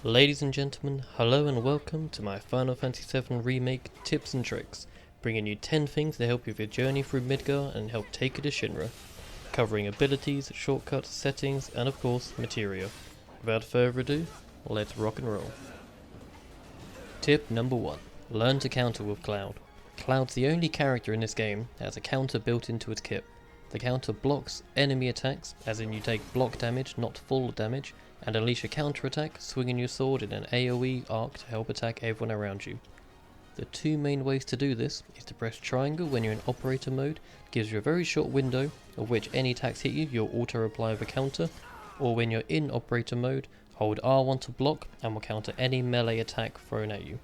Ladies and gentlemen, hello and welcome to my Final Fantasy VII Remake tips and tricks, bringing you 10 things to help you with your journey through Midgar and help take you to Shinra, covering abilities, shortcuts, settings, and of course, materia. Without further ado, let's rock and roll. Tip number 1. Learn to counter with Cloud. Cloud's the only character in this game that has a counter built into its kit. The counter blocks enemy attacks, as in you take block damage, not full damage, and unleash a counter attack, swinging your sword in an AoE arc to help attack everyone around you. The two main ways to do this is to press triangle when you're in operator mode, gives you a very short window of which any attacks hit you, you'll auto reply with a counter, or when you're in operator mode, hold R1 to block and will counter any melee attack thrown at you.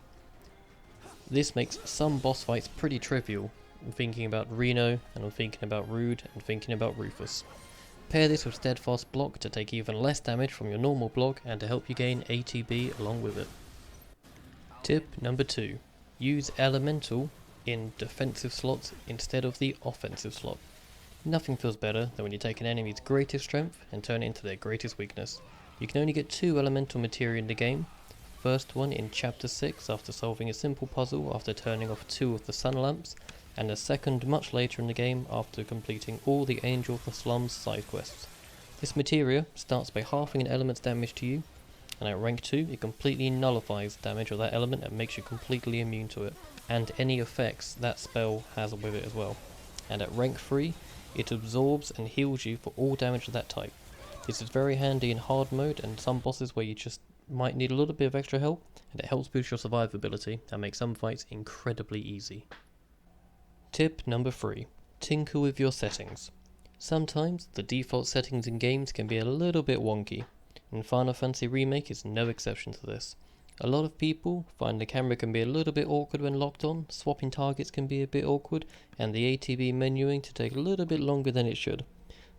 This makes some boss fights pretty trivial. I'm thinking about Reno, and I'm thinking about Rude, and thinking about Rufus. Pair this with Steadfast Block to take even less damage from your normal block and to help you gain ATB along with it. Tip number 2. Use Elemental in defensive slots instead of the offensive slot. Nothing feels better than when you take an enemy's greatest strength and turn it into their greatest weakness. You can only get 2 elemental materia in the game. First one in chapter 6 after solving a simple puzzle after turning off 2 of the sun lamps, and the second much later in the game after completing all the Angel of the Slums side quests. This materia starts by halving an element's damage to you, and at rank 2 it completely nullifies the damage of that element and makes you completely immune to it, and any effects that spell has with it as well. And at rank 3 it absorbs and heals you for all damage of that type. This is very handy in hard mode and some bosses where you just might need a little bit of extra help, and it helps boost your survivability and make some fights incredibly easy. Tip number 3. Tinker with your settings. Sometimes the default settings in games can be a little bit wonky, and Final Fantasy Remake is no exception to this. A lot of people find the camera can be a little bit awkward when locked on, swapping targets can be a bit awkward, and the ATB menuing to take a little bit longer than it should.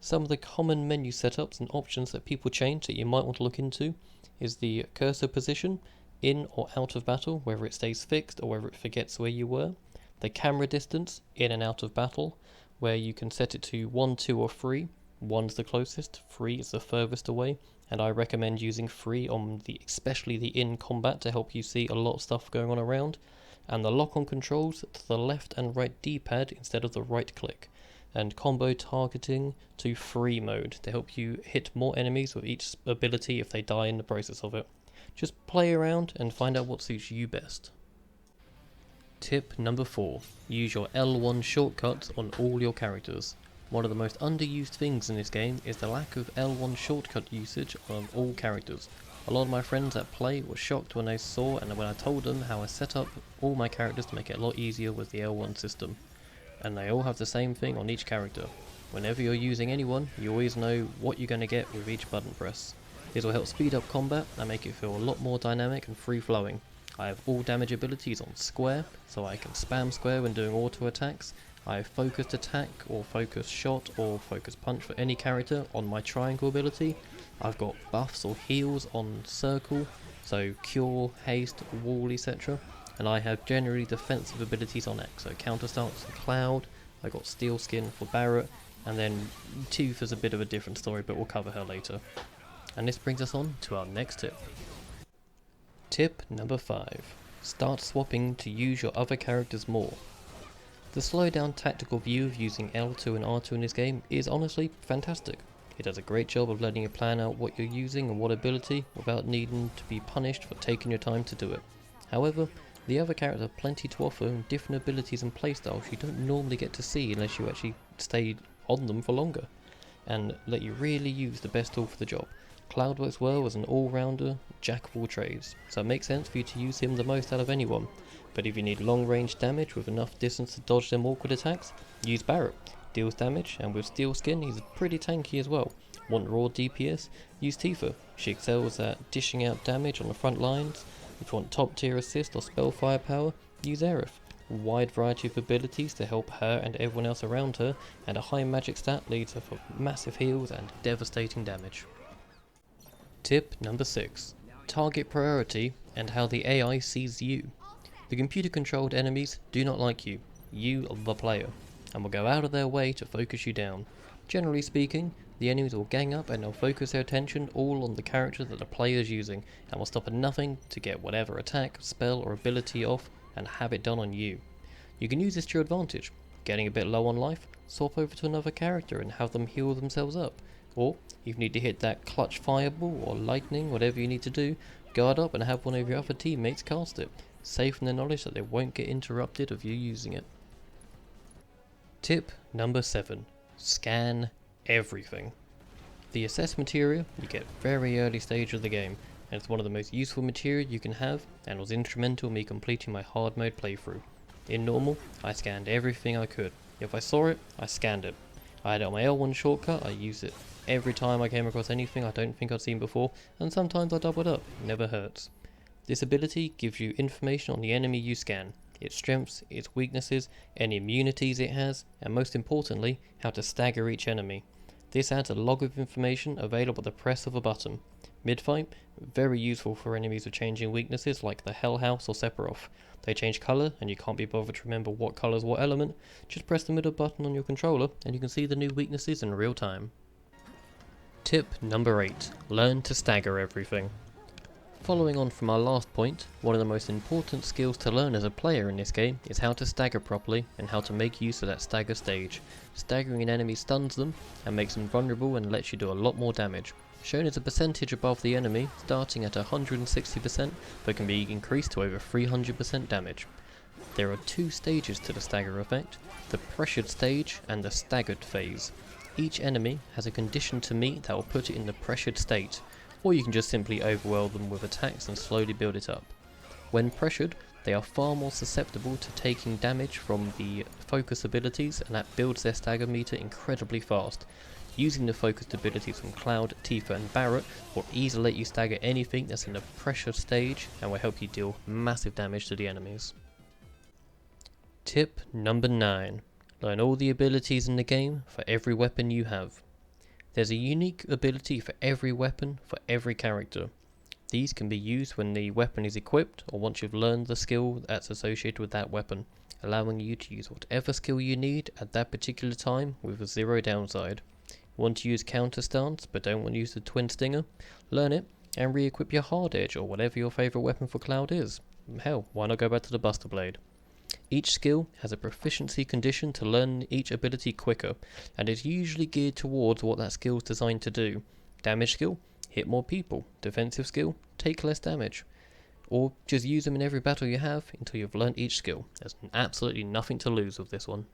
Some of the common menu setups and options that people change that you might want to look into is the cursor position, in or out of battle, whether it stays fixed or whether it forgets where you were. The camera distance, in and out of battle, where you can set it to 1, 2 or 3. 1's the closest, 3 is the furthest away, and I recommend using 3 on especially the in combat to help you see a lot of stuff going on around. And the lock on controls to the left and right D-pad instead of the right click. And combo targeting to free mode to help you hit more enemies with each ability if they die in the process of it. Just play around and find out what suits you best. Tip number 4. Use your L1 shortcuts on all your characters. One of the most underused things in this game is the lack of L1 shortcut usage on all characters. A lot of my friends that play were shocked when they saw and when I told them how I set up all my characters to make it a lot easier with the L1 system. And they all have the same thing on each character. Whenever you're using anyone, you always know what you're going to get with each button press. This will help speed up combat and make it feel a lot more dynamic and free flowing. I have all damage abilities on square, so I can spam square when doing auto attacks. I have focused attack or focused shot or focused punch for any character on my triangle ability. I've got buffs or heals on circle, so cure, haste, wall, etc. And I have generally defensive abilities on X, so counter starts for Cloud, I got steel skin for Barret, and then Tooth is a bit of a different story, but we'll cover her later. And this brings us on to our next tip. Tip number 5. Start swapping to use your other characters more. The slow down tactical view of using L2 and R2 in this game is honestly fantastic. It does a great job of letting you plan out what you're using and what ability without needing to be punished for taking your time to do it. However, the other characters have plenty to offer and different abilities and playstyles you don't normally get to see unless you actually stay on them for longer, and let you really use the best tool for the job. Cloud works well as an all-rounder, jack of all trades, so it makes sense for you to use him the most out of anyone. But if you need long-range damage with enough distance to dodge them awkward attacks, use Barret. Deals damage, and with steel skin he's pretty tanky as well. Want raw DPS? Use Tifa. She excels at dishing out damage on the front lines. If you want top tier assist or spell firepower, use Aerith. A wide variety of abilities to help her and everyone else around her, and a high magic stat leads her for massive heals and devastating damage. Tip number 6. Target priority and how the AI sees you. The computer controlled enemies do not like you, the player, and will go out of their way to focus you down. Generally speaking, the enemies will gang up and they'll focus their attention all on the character that the player is using, and will stop at nothing to get whatever attack, spell or ability off and have it done on you. You can use this to your advantage. Getting a bit low on life, swap over to another character and have them heal themselves up. Or, if you need to hit that clutch fireball or lightning, whatever you need to do, guard up and have one of your other teammates cast it, safe in the knowledge that they won't get interrupted of you using it. Tip number 7. Scan everything. The assess materia you get very early stage of the game, and it's one of the most useful materia you can have, and was instrumental in me completing my hard mode playthrough. In normal, I scanned everything I could. If I saw it, I scanned it. I had it on my L1 shortcut, I used it every time I came across anything I don't think I'd seen before, and sometimes I doubled up, it never hurts. This ability gives you information on the enemy you scan, its strengths, its weaknesses, any immunities it has, and most importantly, how to stagger each enemy. This adds a log of information available at the press of a button. Mid-fight, very useful for enemies with changing weaknesses like the Hell House or Sephiroth. They change colour and you can't be bothered to remember what colour is what element, just press the middle button on your controller and you can see the new weaknesses in real time. Tip number 8. Learn to stagger everything. Following on from our last point, one of the most important skills to learn as a player in this game is how to stagger properly and how to make use of that stagger stage. Staggering an enemy stuns them and makes them vulnerable and lets you do a lot more damage. Shown as a percentage above the enemy, starting at 160%, but can be increased to over 300% damage. There are 2 stages to the stagger effect, the pressured stage and the staggered phase. Each enemy has a condition to meet that will put it in the pressured state, or you can just simply overwhelm them with attacks and slowly build it up. When pressured, they are far more susceptible to taking damage from the focus abilities, and that builds their stagger meter incredibly fast. Using the focused abilities from Cloud, Tifa and Barret will easily let you stagger anything that's in the pressured stage and will help you deal massive damage to the enemies. Tip number 9. Learn all the abilities in the game for every weapon you have. There's a unique ability for every weapon for every character. These can be used when the weapon is equipped or once you've learned the skill that's associated with that weapon, allowing you to use whatever skill you need at that particular time with zero downside. Want to use counter stance but don't want to use the twin stinger? Learn it and re-equip your hard edge or whatever your favourite weapon for Cloud is. Hell, why not go back to the Buster Blade? Each skill has a proficiency condition to learn each ability quicker, and is usually geared towards what that skill is designed to do. Damage skill, hit more people. Defensive skill, take less damage. Or just use them in every battle you have until you've learned each skill. There's absolutely nothing to lose with this one.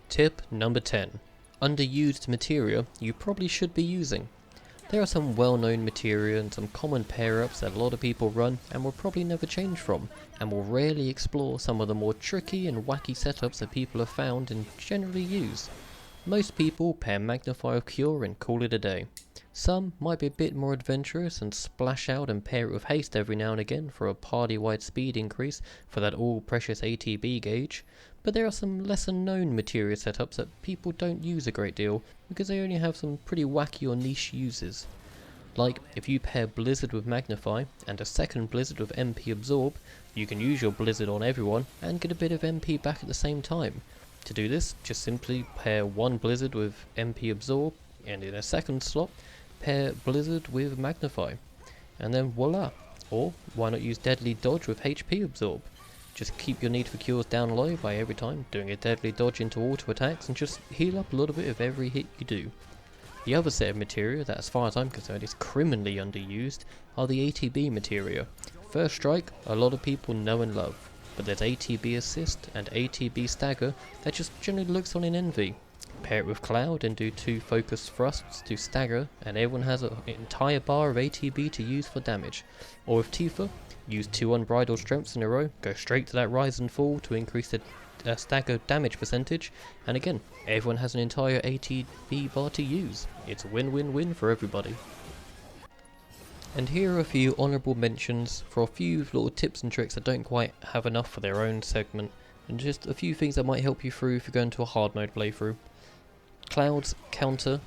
Tip number 10. Underused materia you probably should be using. There are some well-known materia and some common pair-ups that a lot of people run and will probably never change from, and will rarely explore some of the more tricky and wacky setups that people have found and generally use. Most people pair Magnify with Cure and call it a day. Some might be a bit more adventurous and splash out and pair it with Haste every now and again for a party-wide speed increase for that all-precious ATB gauge, but there are some lesser known materia setups that people don't use a great deal because they only have some pretty wacky or niche uses. Like, if you pair Blizzard with Magnify and a second Blizzard with MP Absorb, you can use your Blizzard on everyone and get a bit of MP back at the same time. To do this, just simply pair one Blizzard with MP Absorb, and in a second slot, pair Blizzard with Magnify, and then voila. Or why not use Deadly Dodge with HP Absorb? Just keep your need for cures down low by every time doing a Deadly Dodge into auto attacks and just heal up a little bit of every hit you do. The other set of materia that, as far as I'm concerned, is criminally underused are the ATB materia. First Strike, a lot of people know and love, but there's ATB Assist and ATB Stagger that just generally looks on in envy. Pair it with Cloud and do 2 focused thrusts to stagger and everyone has an entire bar of ATB to use for damage. Or with Tifa, use 2 unbridled strengths in a row, go straight to that rise and fall to increase the stagger damage percentage, and again, everyone has an entire ATB bar to use. It's a win-win-win for everybody. And here are a few honourable mentions for a few little tips and tricks that don't quite have enough for their own segment, and just a few things that might help you through if you go into a hard mode playthrough. Cloud's counter,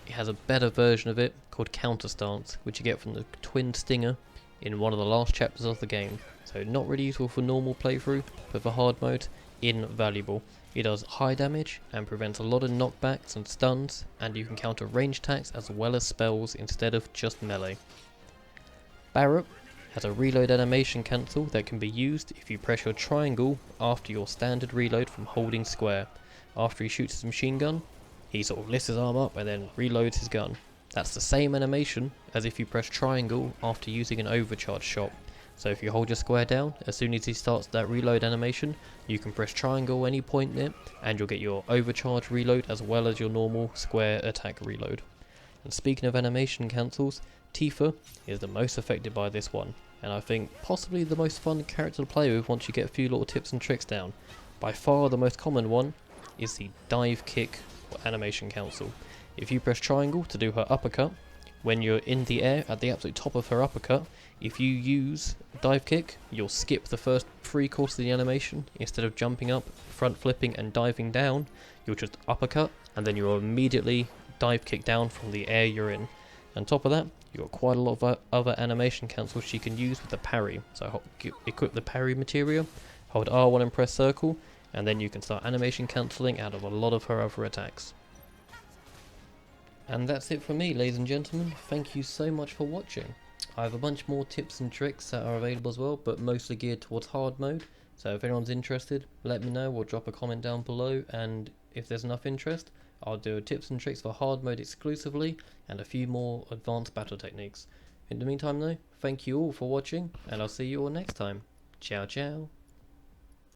it has a better version of it called Counter Stance, which you get from the Twin Stinger in one of the last chapters of the game. So not really useful for normal playthrough, but for hard mode, invaluable. It does high damage and prevents a lot of knockbacks and stuns, and you can counter range attacks as well as spells instead of just melee. Barrett has a reload animation cancel that can be used if you press your triangle after your standard reload from holding square. After he shoots his machine gun, he sort of lifts his arm up and then reloads his gun. That's the same animation as if you press triangle after using an overcharge shot. So if you hold your square down, as soon as he starts that reload animation, you can press triangle any point there, and you'll get your overcharge reload as well as your normal square attack reload. And speaking of animation cancels, Tifa is the most affected by this one, and I think possibly the most fun character to play with once you get a few little tips and tricks down. By far the most common one is the dive kick animation cancel. If you press triangle to do her uppercut, when you're in the air at the absolute top of her uppercut, if you use dive kick, you'll skip the first 3 courses of the animation. Instead of jumping up, front flipping and diving down, you'll just uppercut and then you'll immediately dive kick down from the air you're in. On top of that, you've got quite a lot of other animation cancels she can use with the parry. So equip the parry materia, hold R1 and press circle, and then you can start animation cancelling out of a lot of her other attacks. And that's it from me, ladies and gentlemen. Thank you so much for watching. I have a bunch more tips and tricks that are available as well, but mostly geared towards hard mode. So if anyone's interested, let me know or drop a comment down below, and if there's enough interest, I'll do tips and tricks for hard mode exclusively and a few more advanced battle techniques. In the meantime though, thank you all for watching, and I'll see you all next time. Ciao ciao.